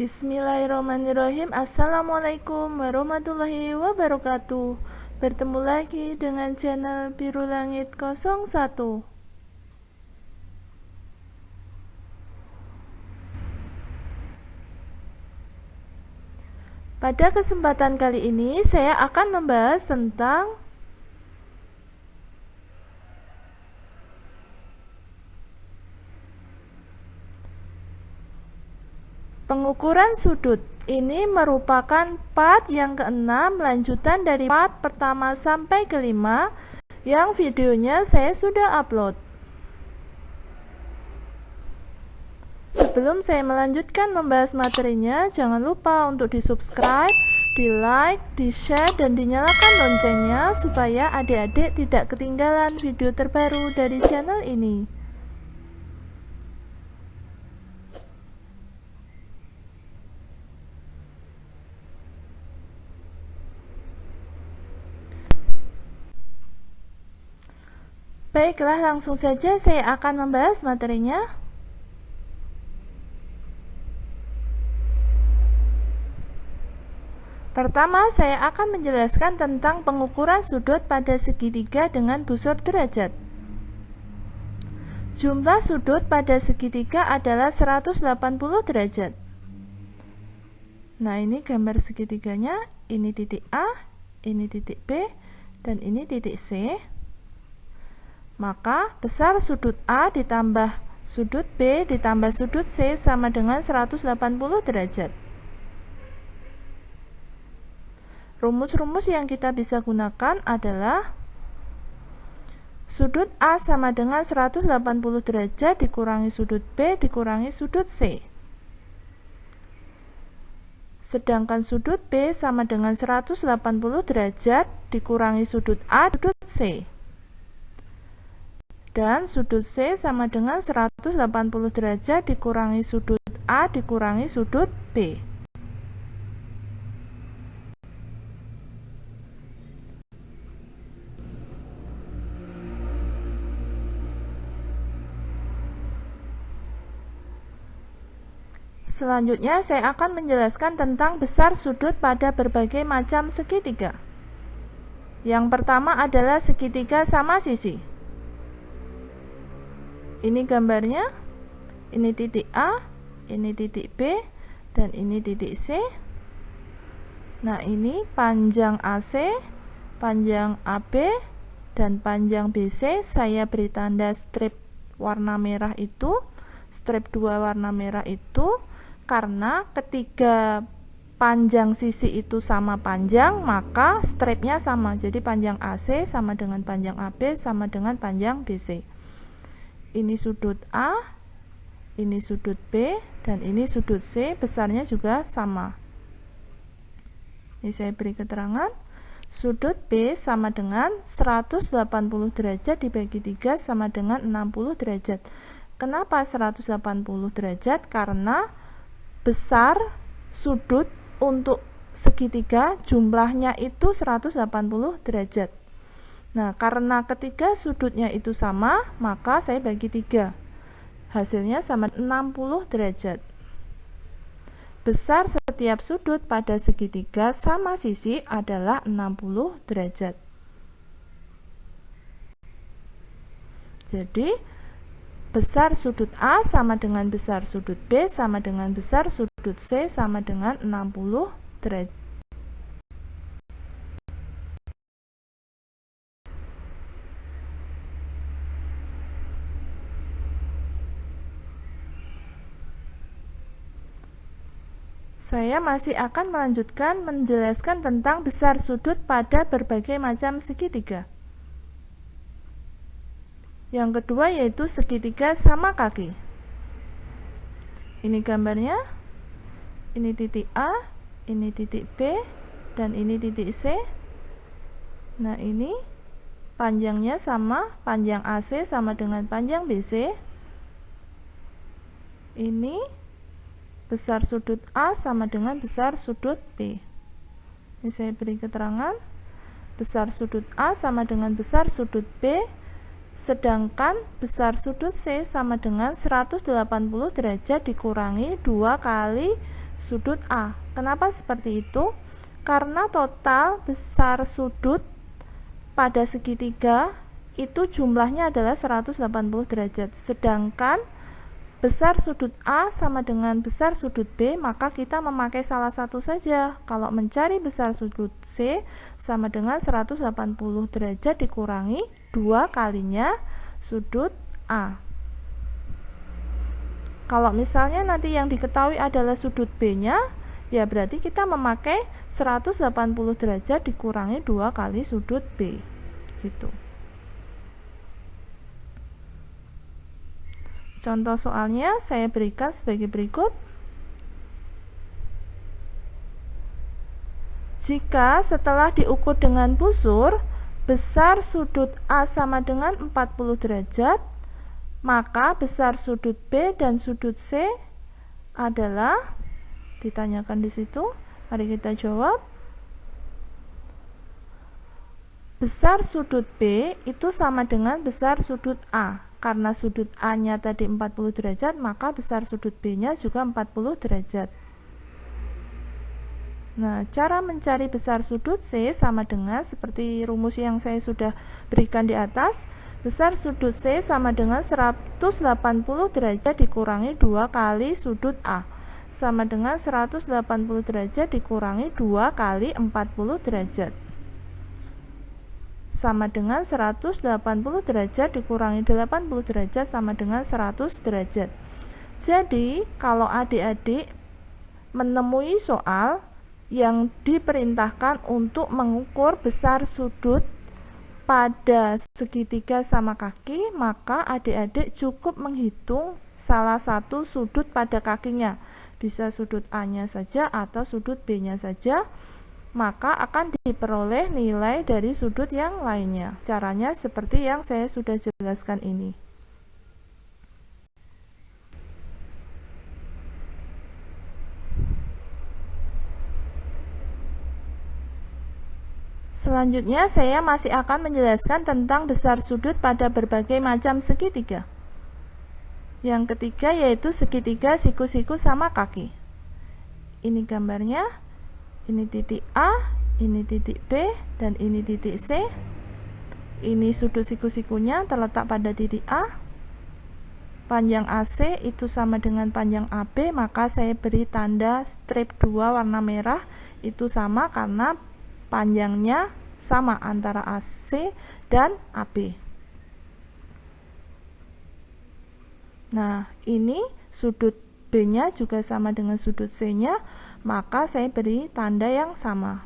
Bismillahirrahmanirrahim. Assalamualaikum warahmatullahi wabarakatuh. Bertemu lagi dengan channel Biru Langit 01. Pada kesempatan kali ini saya akan membahas tentang pengukuran sudut. Ini merupakan part yang ke-6 lanjutan dari part pertama sampai ke-5 yang videonya saya sudah upload. Sebelum saya melanjutkan membahas materinya, jangan lupa untuk di-subscribe, di-like, di-share, dan dinyalakan loncengnya supaya adik-adik tidak ketinggalan video terbaru dari channel ini. Baiklah, langsung saja saya akan membahas materinya. Pertama, saya akan menjelaskan tentang pengukuran sudut pada segitiga dengan busur derajat. Jumlah sudut pada segitiga adalah 180 derajat. Nah, ini gambar segitiganya. Ini titik A, ini titik B, dan ini titik C. Maka besar sudut A ditambah sudut B ditambah sudut C sama dengan 180 derajat. Rumus-rumus yang kita bisa gunakan adalah sudut A sama dengan 180 derajat dikurangi sudut B dikurangi sudut C. Sedangkan sudut B sama dengan 180 derajat dikurangi sudut A sudut C. Dan sudut C sama dengan 180 derajat dikurangi sudut A dikurangi sudut B. Selanjutnya saya akan menjelaskan tentang besar sudut pada berbagai macam segitiga. Yang pertama adalah segitiga sama sisi. Ini gambarnya, ini titik A, ini titik B, dan ini titik C. Nah, ini panjang AC, panjang AB, dan panjang BC. Saya beri tanda strip warna merah itu, strip 2 warna merah itu, karena ketika panjang sisi itu sama panjang, maka stripnya sama. Jadi panjang AC sama dengan panjang AB sama dengan panjang BC. Ini sudut A, ini sudut B, dan ini sudut C, besarnya juga sama. Ini saya beri keterangan, sudut B sama dengan 180 derajat dibagi 3 sama dengan 60 derajat. Kenapa 180 derajat? Karena besar sudut untuk segitiga jumlahnya itu 180 derajat. Nah, karena ketiga sudutnya itu sama, maka saya bagi 3. Hasilnya sama 60 derajat. Besar setiap sudut pada segitiga sama sisi adalah 60 derajat. Jadi, besar sudut A sama dengan besar sudut B sama dengan besar sudut C sama dengan 60 derajat. Saya masih akan melanjutkan menjelaskan tentang besar sudut pada berbagai macam segitiga. Yang kedua yaitu segitiga sama kaki. Ini gambarnya. Ini titik A, ini titik B, dan ini titik C. Nah, ini panjangnya sama, panjang AC sama dengan panjang BC. Ini besar sudut A sama dengan besar sudut B. Ini saya beri keterangan, besar sudut A sama dengan besar sudut B, sedangkan besar sudut C sama dengan 180 derajat dikurangi 2 kali sudut A. Kenapa seperti itu? Karena total besar sudut pada segitiga itu jumlahnya adalah 180 derajat, sedangkan besar sudut A sama dengan besar sudut B, maka kita memakai salah satu saja. Kalau mencari besar sudut C sama dengan 180 derajat dikurangi 2 kalinya sudut A. Kalau misalnya nanti yang diketahui adalah sudut B-nya, ya berarti kita memakai 180 derajat dikurangi 2 kali sudut B. Gitu. Contoh soalnya saya berikan sebagai berikut. Jika setelah diukur dengan busur, besar sudut A sama dengan 40 derajat, maka besar sudut B dan sudut C adalah, ditanyakan di situ, mari kita jawab. Besar sudut B itu sama dengan besar sudut A. Karena sudut A-nya tadi 40 derajat, maka besar sudut B-nya juga 40 derajat. Nah, cara mencari besar sudut C sama dengan seperti rumus yang saya sudah berikan di atas. Besar sudut C sama dengan 180 derajat dikurangi 2 kali sudut A, sama dengan 180 derajat dikurangi 2 kali 40 derajat, sama dengan 180 derajat dikurangi 80 derajat sama dengan 100 derajat. Jadi, kalau adik-adik menemui soal yang diperintahkan untuk mengukur besar sudut pada segitiga sama kaki, maka adik-adik cukup menghitung salah satu sudut pada kakinya. Bisa sudut A-nya saja atau sudut B-nya saja, maka akan diperoleh nilai dari sudut yang lainnya. Caranya seperti yang saya sudah jelaskan ini. Selanjutnya saya masih akan menjelaskan tentang besar sudut pada berbagai macam segitiga. Yang ketiga yaitu segitiga siku-siku sama kaki. Ini gambarnya. Ini titik A, ini titik B, dan ini titik C. Ini sudut siku-sikunya terletak pada titik A. Panjang AC itu sama dengan panjang AB, maka saya beri tanda strip 2 warna merah. Itu sama karena panjangnya sama antara AC dan AB. Nah, ini sudut B-nya juga sama dengan sudut C-nya, maka saya beri tanda yang sama.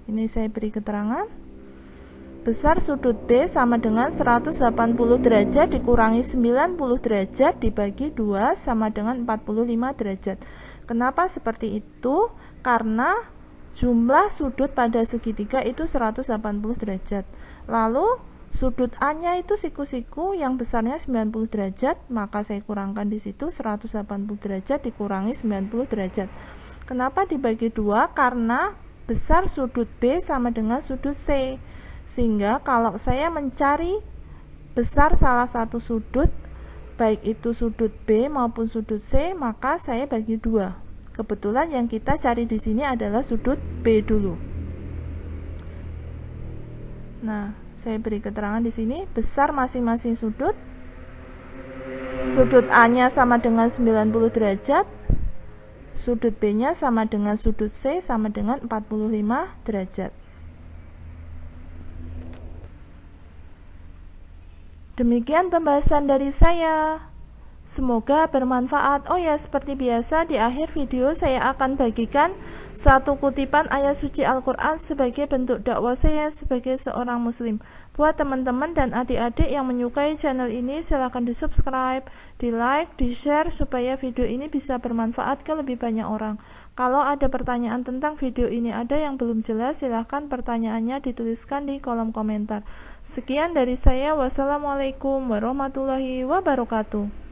Ini saya beri keterangan. Besar sudut B sama dengan 180 derajat dikurangi 90 derajat dibagi 2 sama dengan 45 derajat. Kenapa seperti itu? Karena jumlah sudut pada segitiga itu 180 derajat. Lalu sudut A-nya itu siku-siku yang besarnya 90 derajat, maka saya kurangkan di situ 180 derajat dikurangi 90 derajat. Kenapa dibagi 2? Karena besar sudut B sama dengan sudut C. Sehingga kalau saya mencari besar salah satu sudut, baik itu sudut B maupun sudut C, maka saya bagi 2. Kebetulan yang kita cari di sini adalah sudut B dulu. Nah, saya beri keterangan di sini besar masing-masing sudut. Sudut A-nya sama dengan 90 derajat. Sudut B-nya sama dengan sudut C sama dengan 45 derajat. Demikian pembahasan dari saya. Semoga bermanfaat. Oh ya, seperti biasa di akhir video saya akan bagikan satu kutipan ayat suci Al-Quran sebagai bentuk dakwah saya sebagai seorang muslim. Buat teman-teman dan adik-adik yang menyukai channel ini, silahkan di subscribe, di like, di share supaya video ini bisa bermanfaat ke lebih banyak orang. Kalau ada pertanyaan tentang video ini ada yang belum jelas, silahkan pertanyaannya dituliskan di kolom komentar. Sekian dari saya. Wassalamualaikum warahmatullahi wabarakatuh.